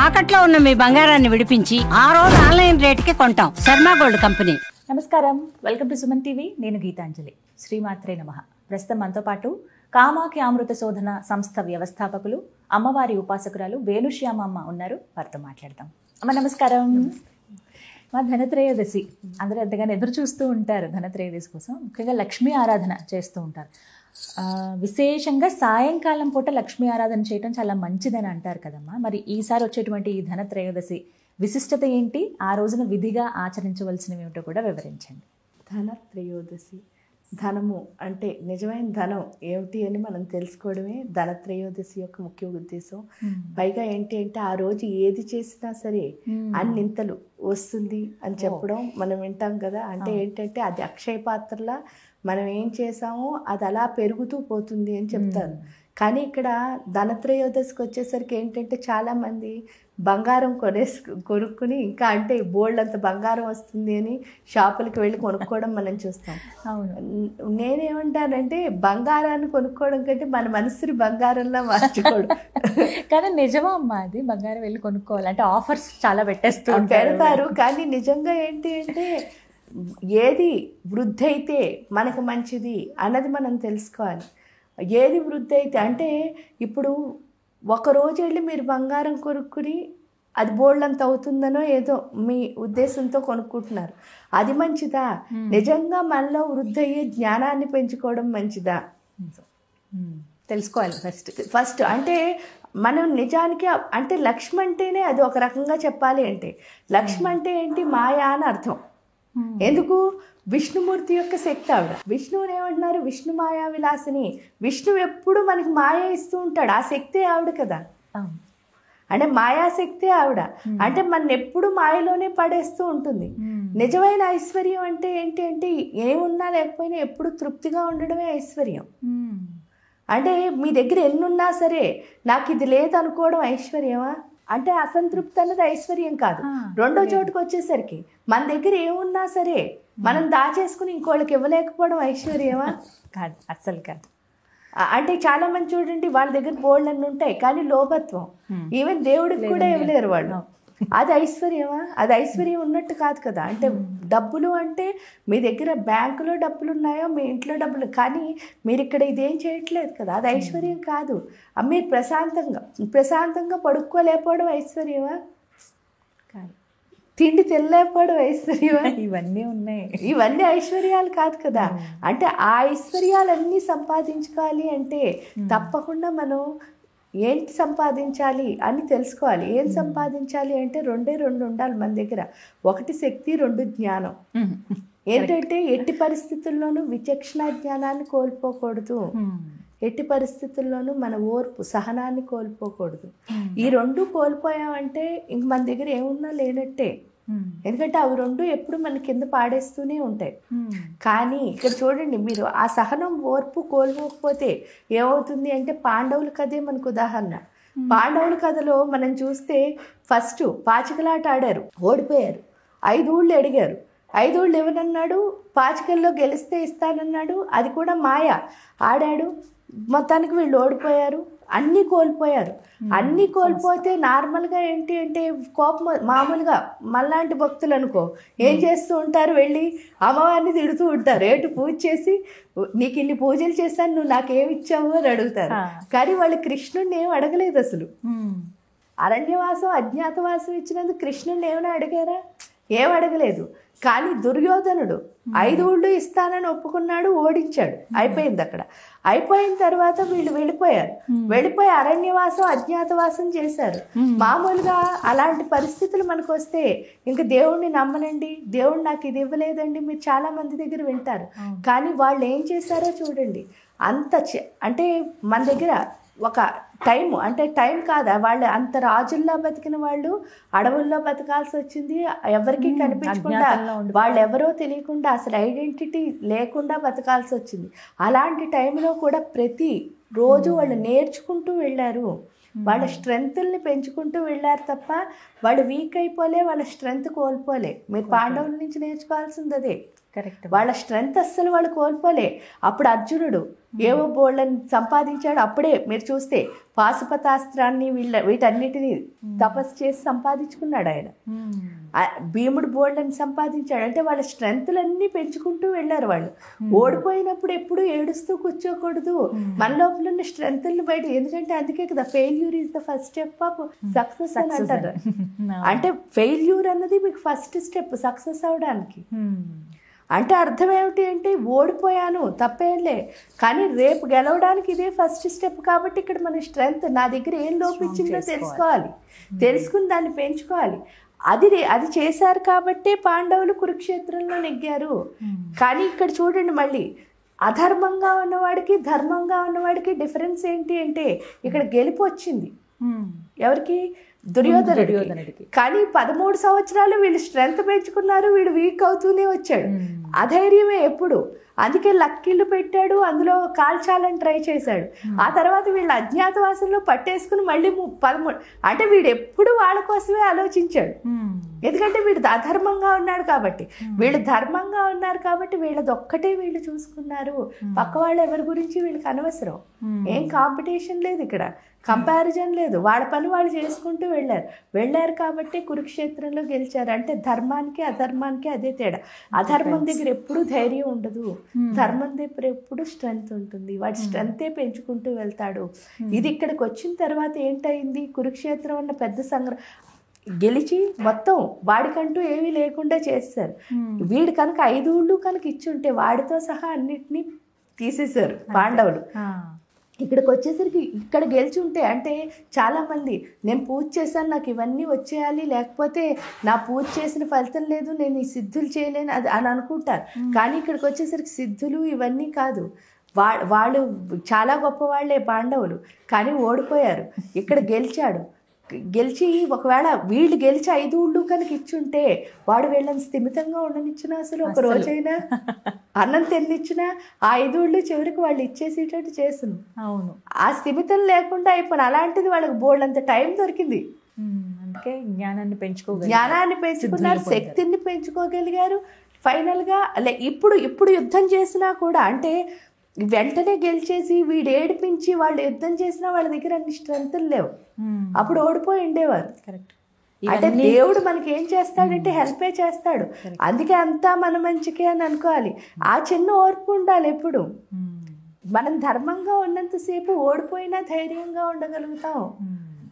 తాకట్లో ఉన్న మీ బంగారాన్ని విడిపించి ఆ రోజు ఆన్లైన్ రేటుకి కొంటాం. Sharma gold company. నమస్కారం, వెల్కమ్ టు సుమన్ టీవీ. నేను గీతాంజలి. శ్రీమాత్రే నమః. ప్రస్తుతం మనతో పాటు కామాఖ్య అమృత శోధన సంస్థ వ్యవస్థాపకులు, అమ్మవారి ఉపాసకురాలు వేణుశ్యామ అమ్మ ఉన్నారు. వారితో మాట్లాడదాం. అమ్మ నమస్కారం. మా ధనత్రయోదశి అందరూ ఎంతగానో ఎదురు చూస్తూ ఉంటారు. ధనత్రయోదశి కోసం ముఖ్యంగా లక్ష్మీ ఆరాధన చేస్తూ ఉంటారు. విశేషంగా సాయంకాలం పూట లక్ష్మీ ఆరాధన చేయడం చాలా మంచిదని అంటారు కదమ్మా. మరి ఈసారి వచ్చేటువంటి ఈ ధనత్రయోదశి విశిష్టత ఏంటి, ఆ రోజున విధిగా ఆచరించవలసినవి ఏమిటో కూడా వివరించండి. ధనత్రయోదశి, ధనము అంటే నిజమైన ధనం ఏమిటి అని మనం తెలుసుకోవడమే ధనత్రయోదశి యొక్క ముఖ్య ఉద్దేశం. పైగా ఏంటి అంటే ఆ రోజు ఏది చేసినా సరే అన్నింతలు వస్తుంది అని చెప్పడం మనం వింటాం కదా. అంటే ఏంటంటే అది అక్షయ పాత్రలా మనం ఏం చేసామో అది అలా పెరుగుతూ పోతుంది అని చెప్తారు. కానీ ఇక్కడ ధనత్రయోదశికి వచ్చేసరికి ఏంటంటే చాలామంది బంగారం కొనుక్కుని ఇంకా అంటే బోల్డ్ అంత బంగారం వస్తుంది అని షాపులకి వెళ్ళి కొనుక్కోవడం మనం చూస్తాం. అవును, నేనేమంటానంటే బంగారాన్ని కొనుక్కోవడం కంటే మన మనసుని బంగారంలో మార్చుకోవడం. కానీ నిజమా అమ్మా? అది బంగారం వెళ్ళి కొనుక్కోవాలి అంటే ఆఫర్స్ చాలా పెడతారు. కానీ నిజంగా ఏంటి అంటే ఏది వృద్ధి అయితే మనకు మంచిది అన్నది మనం తెలుసుకోవాలి. ఏది వృద్ధి అయితే అంటే ఇప్పుడు ఒకరోజు వెళ్ళి మీరు బంగారం కొనుక్కుని అది బోల్డ్ అంత అవుతుందనో ఏదో మీ ఉద్దేశంతో కొనుక్కుంటున్నారు. అది మంచిదా? నిజంగా మనలో వృద్ధి అయ్యే జ్ఞానాన్ని పెంచుకోవడం మంచిదా తెలుసుకోవాలి ఫస్ట్. అంటే మనం నిజానికి అంటే లక్ష్మి అంటేనే అది ఒక రకంగా చెప్పాలి అంటే లక్ష్మి అంటే ఏంటి? మాయా అని అర్థం. ఎందుకు? విష్ణుమూర్తి యొక్క శక్తి ఆవిడ. విష్ణువుని ఏమంటున్నారు? విష్ణు మాయా విలాసిని. విష్ణువు ఎప్పుడు మనకి మాయ ఇస్తూ ఉంటాడు. ఆ శక్తి ఆవిడ కదా. అంటే మాయాశక్తి ఆవిడ. అంటే మన ఎప్పుడు మాయలోనే పడేస్తూ ఉంటుంది. నిజమైన ఐశ్వర్యం అంటే ఏంటి అంటే ఏమున్నా లేకపోయినా ఎప్పుడు తృప్తిగా ఉండడమే ఐశ్వర్యం. అంటే మీ దగ్గర ఎన్నున్నా సరే నాకు ఇది లేదనుకోవడం ఐశ్వర్యమా? అంటే అసంతృప్తి అన్నది ఐశ్వర్యం కాదు. రెండో చోటుకు వచ్చేసరికి మన దగ్గర ఏమున్నా సరే మనం దాచేసుకుని ఇంకోళ్ళకి ఇవ్వలేకపోవడం ఐశ్వర్యమా? కాదు, అస్సలు కాదు. అంటే చాలా మంది చూడండి, వాళ్ళ దగ్గర బోల్డ్ అన్నీ ఉంటాయి కానీ లోభత్వం. ఈవెన్ దేవుడికి కూడా ఇవ్వలేరు వాళ్ళు. అది ఐశ్వర్యమా? అది ఐశ్వర్యం ఉన్నట్టు కాదు కదా. అంటే డబ్బులు అంటే మీ దగ్గర బ్యాంకులో డబ్బులు ఉన్నాయో మీ ఇంట్లో డబ్బులు, కానీ మీరు ఇక్కడ ఇదేం చేయట్లేదు కదా. అది ఐశ్వర్యం కాదు. మీరు ప్రశాంతంగా పడుకోలేకపోవడం ఐశ్వర్యమా? కాదు. తిండి తినలేకపోవడం ఐశ్వర్యమా? ఇవన్నీ ఉన్నాయి. ఇవన్నీ ఐశ్వర్యాలు కాదు కదా. అంటే ఆ ఐశ్వర్యాలన్నీ సంపాదించుకోవాలి అంటే తప్పకుండా మనం ఏంటి సంపాదించాలి అని తెలుసుకోవాలి. ఏం సంపాదించాలి అంటే రెండే ఉండాలి మన దగ్గర. ఒకటి శక్తి, రెండు జ్ఞానం. ఏంటంటే ఎట్టి పరిస్థితుల్లోనూ విచక్షణ జ్ఞానాన్ని కోల్పోకూడదు. ఎట్టి పరిస్థితుల్లోనూ మన ఓర్పు, సహనాన్ని కోల్పోకూడదు. ఈ రెండు కోల్పోయామంటే ఇంక మన దగ్గర ఏమున్నా లేనట్టే. ఎందుకంటే అవి రెండు ఎప్పుడు మన కింద పాడేస్తూనే ఉంటాయి. కానీ ఇక్కడ చూడండి, మీరు ఆ సహనం, ఓర్పు కోల్పోకపోతే ఏమవుతుంది అంటే పాండవుల కథే మనకు ఉదాహరణ. పాండవుల కథలో మనం చూస్తే ఫస్ట్ పాచికలాట ఆడారు, ఓడిపోయారు. 5 ఊళ్ళు అడిగారు. 5 ఊళ్ళు ఇవ్వనన్నాడు. పాచికల్లో గెలిస్తే ఇస్తానన్నాడు. అది కూడా మాయ. ఆడాడు. మొత్తానికి వీళ్ళు ఓడిపోయారు. అన్నీ కోల్పోయారు. అన్నీ కోల్పోతే నార్మల్గా ఏంటి అంటే కోపం. మామూలుగా మళ్ళాంటి భక్తులు అనుకో ఏం చేస్తూ ఉంటారు? వెళ్ళి అమ్మవారిని తిడుతూ ఉంటారు. ఏంటి పూజ చేసి నీకు ఇన్ని పూజలు చేశాను, నువ్వు నాకేమి ఇచ్చావు అని అడుగుతారు. కానీ వాళ్ళు కృష్ణుడిని ఏం అడగలేదు అసలు. అరణ్యవాసం, అజ్ఞాతవాసం ఇచ్చినందుకు కృష్ణుడిని ఏమైనా అడిగారా? ఏం అడగలేదు. కానీ దుర్యోధనుడు 5 ఊళ్ళు ఇస్తానని ఒప్పుకున్నాడు, ఓడించాడు. అయిపోయింది అక్కడ. అయిపోయిన తర్వాత వీళ్ళు వెళ్ళిపోయి అరణ్యవాసం, అజ్ఞాతవాసం చేశారు. మామూలుగా అలాంటి పరిస్థితులు మనకు వస్తే ఇంకా దేవుణ్ణి నమ్మనండి, దేవుడు నాకు ఇది ఇవ్వలేదండి మీరు చాలా మంది దగ్గర వింటారు. కానీ వాళ్ళు ఏం చేశారో చూడండి. అంటే మన దగ్గర ఒక టైం, అంటే టైం కాదా, వాళ్ళు అంత రాజుల్లో బతికిన వాళ్ళు అడవుల్లో బతకాల్సి వచ్చింది. ఎవరికి కనిపించకుండా, వాళ్ళు ఎవరో తెలియకుండా, అసలు ఐడెంటిటీ లేకుండా బతకాల్సి వచ్చింది. అలాంటి టైంలో కూడా ప్రతి రోజు వాళ్ళు నేర్చుకుంటూ వెళ్ళారు. వాళ్ళ స్ట్రెంగ్త్ని పెంచుకుంటూ వెళ్ళారు తప్ప వాళ్ళు వీక్ అయిపోలే, వాళ్ళ స్ట్రెంగ్త్ కోల్పోలే. మీరు పాండవుల నుంచి నేర్చుకోవాల్సింది అదే. కరెక్ట్. వాళ్ళ స్ట్రెంగ్త్ అస్సలు వాళ్ళు కోల్పోలే. అప్పుడు అర్జునుడు ఏవో బోళ్ళని సంపాదించాడు. అప్పుడే మీరు చూస్తే పాశుపతాస్త్రాన్ని వీటన్నిటిని తపస్సు చేసి సంపాదించుకున్నాడు ఆయన. భీముడు బోళ్ళని సంపాదించాడు. అంటే వాళ్ళ స్ట్రెంగ్త్లన్నీ పెంచుకుంటూ వెళ్ళారు వాళ్ళు. ఓడిపోయినప్పుడు ఎప్పుడు ఏడుస్తూ కూర్చోకూడదు, మన లోపల ఉన్న స్ట్రెంగ్త్లను బయట. ఎందుకంటే అందుకే కదా failure is the first step of success అని అంటారు. అంటే ఫెయిల్యూర్ అన్నది మీకు ఫస్ట్ స్టెప్ సక్సెస్ అవడానికి. అంటే అర్థం ఏమిటి అంటే ఓడిపోయాను తప్పేంలే, కానీ రేపు గెలవడానికి ఇదే ఫస్ట్ స్టెప్. కాబట్టి ఇక్కడ మన స్ట్రెంగ్త్, నా దగ్గర ఏం లోపించిందో తెలుసుకోవాలి, తెలుసుకుని దాన్ని పెంచుకోవాలి. అది చేశారు కాబట్టే పాండవులు కురుక్షేత్రంలో నెగ్గారు. కానీ ఇక్కడ చూడండి మళ్ళీ అధర్మంగా ఉన్నవాడికి ధర్మంగా ఉన్నవాడికి డిఫరెన్స్ ఏంటి అంటే ఇక్కడ గెలుపు వచ్చింది ఎవరికి? దుర్యోధనుడికి. కానీ 13 సంవత్సరాలు వీళ్ళు స్ట్రెంగ్త్ పెంచుకున్నారు, వీడు వీక్ అవుతూనే వచ్చాడు. అధైర్యమే ఎప్పుడు. అందుకే లక్కిళ్ళు పెట్టాడు, అందులో కాల్చాలని ట్రై చేశాడు. ఆ తర్వాత వీళ్ళు అజ్ఞాతవాసంలో పట్టేసుకుని మళ్ళీ 13 అంటే వీడు ఎప్పుడు వాళ్ళ కోసమే ఆలోచించాడు. ఎందుకంటే వీడు అధర్మంగా ఉన్నాడు కాబట్టి. వీళ్ళు ధర్మంగా ఉన్నారు కాబట్టి వీళ్ళది ఒక్కటే వీళ్ళు చూసుకున్నారు. పక్క వాళ్ళు ఎవరి గురించి వీళ్ళకి అనవసరం. ఏం కాంపిటీషన్ లేదు ఇక్కడ, కంపారిజన్ లేదు. వాళ్ళ పని వాళ్ళు చేసుకుంటూ వెళ్ళారు కాబట్టి కురుక్షేత్రంలో గెలిచారు. అంటే ధర్మానికి అధర్మానికి అదే తేడా. అధర్మం దగ్గర ఎప్పుడు ధైర్యం ఉండదు, ధర్మం దగ్గర ఎప్పుడు స్ట్రెంగ్త్ ఉంటుంది. వాడి స్ట్రెంగ్తే పెంచుకుంటూ వెళ్తాడు. ఇది ఇక్కడికి వచ్చిన తర్వాత ఏంటయింది? కురుక్షేత్రం అన్న పెద్ద సంగ్రహం గెలిచి మొత్తం వాడికంటూ ఏమీ లేకుండా చేస్తారు. వీడు కనుక 5 ఊళ్ళు కనుక ఇచ్చుంటే వాడితో సహా అన్నిటినీ తీసేశారు పాండవులు. ఇక్కడికి వచ్చేసరికి ఇక్కడ గెలిచి ఉంటే, అంటే చాలామంది నేను పూజ చేశాను నాకు ఇవన్నీ వచ్చేయాలి, లేకపోతే నా పూజ చేసిన ఫలితం లేదు, నేను ఈ సిద్ధులు చేయలేను అది అని అనుకుంటారు. కానీ ఇక్కడికి వచ్చేసరికి సిద్ధులు ఇవన్నీ కాదు. వాళ్ళు చాలా గొప్పవాళ్లే పాండవులు, కానీ ఓడిపోయారు. ఇక్కడ గెలిచి ఒకవేళ వీళ్ళు గెలిచి 5 ఊళ్ళు కనుక ఇచ్చుంటే వాడు వీళ్ళని స్థిమితంగా ఉండనిచ్చినా, అసలు ఒక రోజైనా అన్నం తిన్నిచ్చినా ఆ 5 ఊళ్ళు చివరికి వాళ్ళు ఇచ్చేసేటట్టు చేస్తును. అవును, ఆ స్థిమితం లేకుండా అయిపోయిన. అలాంటిది వాళ్ళకి బోల్డంత టైం దొరికింది. అందుకే జ్ఞానాన్ని పెంచుకున్నారు, శక్తిని పెంచుకోగలిగారు. ఫైనల్గా ఇప్పుడు యుద్ధం చేసినా కూడా, అంటే వెంటనే గెలిచేసి వీడు ఏడిపించి వాళ్ళు యుద్ధం చేసినా వాళ్ళ దగ్గర అన్ని స్ట్రెంగ్త్లు లేవు. అప్పుడు ఓడిపోయి ఉండేవారు. అంటే దేవుడు మనకి ఏం చేస్తాడంటే హెల్పే చేస్తాడు. అందుకే అంతా మన మంచికే అని అనుకోవాలి. ఆ చిన్న ఓర్పు ఉండాలి ఎప్పుడు. మనం ధర్మంగా ఉన్నంతసేపు ఓడిపోయినా ధైర్యంగా ఉండగలుగుతాం.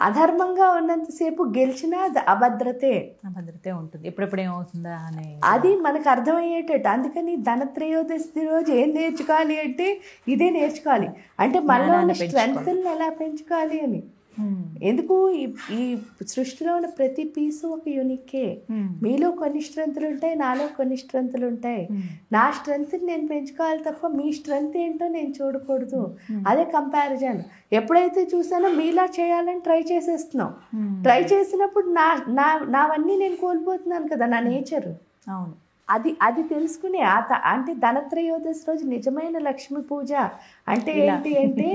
అధర్మంగా ఉన్నంతసేపు గెలిచినా అభద్రతే ఉంటుంది. ఎప్పుడెప్పుడు ఏమవుతుందా అని అది మనకు అర్థమయ్యేటట్టు. అందుకని ధనత్రయోదశి రోజు ఏం నేర్చుకోవాలి అంటే ఇదే నేర్చుకోవాలి. అంటే మనలో ఉన్న స్ట్రెంగ్త్ని ఎలా పెంచుకోవాలి అని. ఎందుకు ఈ సృష్టిలో ఉన్న ప్రతి పీసు ఒక యూనిక్కే. మీలో కొన్ని స్ట్రెంగ్త్లు ఉంటాయి, నాలో కొన్ని స్ట్రెంగ్త్లు ఉంటాయి. నా స్ట్రెంగ్త్ని నేను పెంచుకోవాలి తప్ప మీ స్ట్రెంగ్త్ ఏంటో నేను చూడకూడదు. అదే కంపారిజన్. ఎప్పుడైతే చూసానో మీలా చేయాలని ట్రై చేసేస్తున్నాం. ట్రై చేసినప్పుడు నావన్నీ నేను కోల్పోతున్నాను కదా, నా నేచర్. అవును, అది తెలుసుకుని అంటే ధనత్రయోదశి రోజు నిజమైన లక్ష్మీ పూజ అంటే ఏంటి అంటే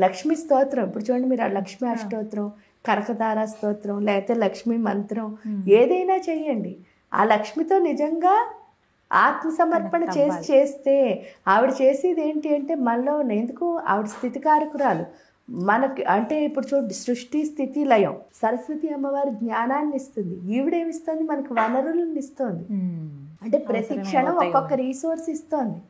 లక్ష్మీ స్తోత్రం. ఇప్పుడు చూడండి మీరు, లక్ష్మీ అష్టోత్రం, కనకదార స్తోత్రం, లేకపోతే లక్ష్మీ మంత్రం ఏదైనా చెయ్యండి. ఆ లక్ష్మితో నిజంగా ఆత్మసమర్పణ చేస్తే ఆవిడ చేసేది ఏంటి అంటే మనలో ఎందుకు ఆవిడ స్థితికారకురాలు మనకి. అంటే ఇప్పుడు చూడండి, సృష్టి స్థితి లయం. సరస్వతి అమ్మవారి జ్ఞానాన్ని ఇస్తుంది, ఈవిడేమిస్తుంది మనకి వనరులను ఇస్తుంది. అంటే ప్రతి క్షణం ఒక్కొక్క రీసోర్స్ ఇస్తుంది.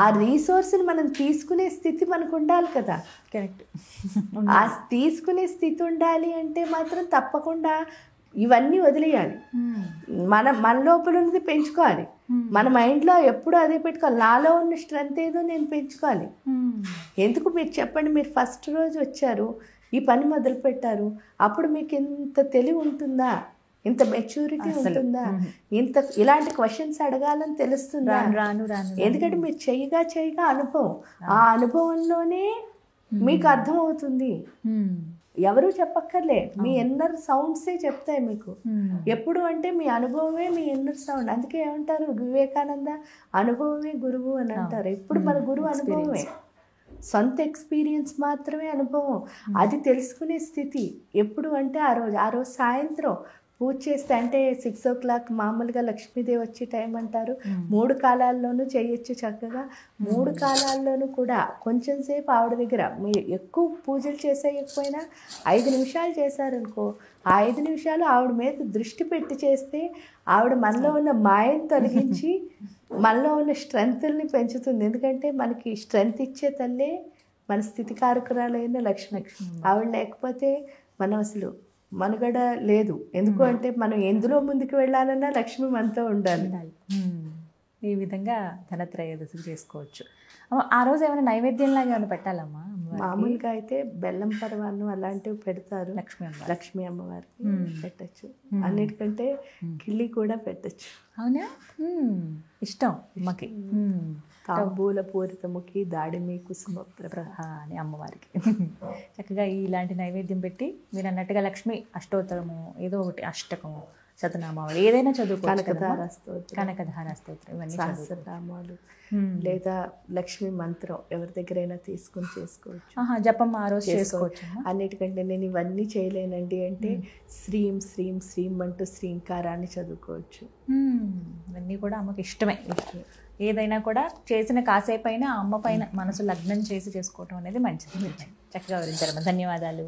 ఆ రీసోర్స్ని మనం తీసుకునే స్థితి మనకు ఉండాలి కదా. కరెక్ట్. ఆ తీసుకునే స్థితి ఉండాలి అంటే మాత్రం తప్పకుండా ఇవన్నీ వదిలేయాలి. మన లోపల ఉన్నది పెంచుకోవాలి. మన మైండ్లో ఎప్పుడూ అదే పెట్టుకోవాలి. నాలో ఉన్న స్ట్రెంగ్త్ ఏదో నేను పెంచుకోవాలి. ఎందుకు మీరు చెప్పండి, మీరు ఫస్ట్ రోజు వచ్చారు, ఈ పని మొదలు పెట్టారు, అప్పుడు మీకు ఇంత తెలివి ఉంటుందా, ఇంత మెచ్యూరిటీ ఉంటుందా, ఇలాంటి క్వశ్చన్స్ అడగాలని తెలుస్తుందా? ఎందుకంటే మీరు చేయగా అనుభవం, ఆ అనుభవంలోనే మీకు అర్థం అవుతుంది. ఎవరు చెప్పక్కర్లే, మీ ఇన్నర్ సౌండ్సే చెప్తాయి మీకు. ఎప్పుడు అంటే మీ అనుభవమే మీ ఇన్నర్ సౌండ్. అందుకే ఏమంటారు వివేకానంద, అనుభవమే గురువు అని అంటారు. ఎప్పుడు మన గురువు అనుభవమే, సొంత ఎక్స్పీరియన్స్ మాత్రమే అనుభవం. అది తెలుసుకునే స్థితి ఎప్పుడు అంటే ఆ రోజు సాయంత్రం పూజ చేస్తే అంటే 6 o'clock మామూలుగా లక్ష్మీదేవి వచ్చే టైం అంటారు. 3 కాలాల్లోనూ చేయొచ్చు చక్కగా. 3 కాలాల్లోనూ కూడా కొంచెం సేపు ఆవిడ దగ్గర మీరు ఎక్కువ పూజలు చేసేయకపోయినా 5 నిమిషాలు చేశారనుకో, ఆ 5 నిమిషాలు ఆవిడ మీద దృష్టి పెట్టి చేస్తే ఆవిడ మనలో ఉన్న మాయను తొలగించి మనలో ఉన్న స్ట్రెంగ్త్ని పెంచుతుంది. ఎందుకంటే మనకి స్ట్రెంగ్త్ ఇచ్చే తల్లే మన స్థితికారకురాలైన లక్ష్మి. ఆవిడ లేకపోతే మనం అసలు మనుగడ లేదు. ఎందుకు అంటే మనం ఎందులో ముందుకు వెళ్ళాలన్నా లక్ష్మి మనతో ఉండాలి. ఈ విధంగా ధనత్రయోదశి చేసుకోవచ్చు. ఆ రోజు ఏమైనా నైవేద్యంలాగా ఏమైనా పెట్టాలమ్మా? మామూలుగా అయితే బెల్లం పరమాన్నం అలాంటివి పెడతారు. లక్ష్మీ అమ్మవారికి పెట్టచ్చు. అన్నిటికంటే కిళ్ళి కూడా పెట్టచ్చు. అవునా? ఇష్టం అమ్మకి. తాంబూల పూరితముకి దాడిమి కుసుమ ప్రభ అని అమ్మవారికి చక్కగా ఇలాంటి నైవేద్యం పెట్టి మీరు అన్నట్టుగా లక్ష్మి అష్టోత్తరము ఏదో ఒకటి అష్టకము శతనామాలు ఏదైనా చదువుకోవచ్చు. కనకధార స్తోత్రం ఇవన్నీ సహస్రనామాలు లేదా లక్ష్మీ మంత్రం ఎవరి దగ్గరైనా తీసుకుని చేసుకోవచ్చు. జపం ఆ రోజు చేసుకోవచ్చు. అన్నిటికంటే నేను ఇవన్నీ చేయలేనండి అంటే శ్రీం శ్రీం శ్రీం అంటూ శ్రీంకారాన్ని చదువుకోవచ్చు. ఇవన్నీ కూడా అమ్మకి ఇష్టమే. ఏదైనా కూడా చేసిన కాసేపు అయినా అమ్మ పైన మనసు లగ్నం చేసి చేసుకోవటం అనేది మంచిది. చక్కగా వివరించారమ్మా. ధన్యవాదాలు.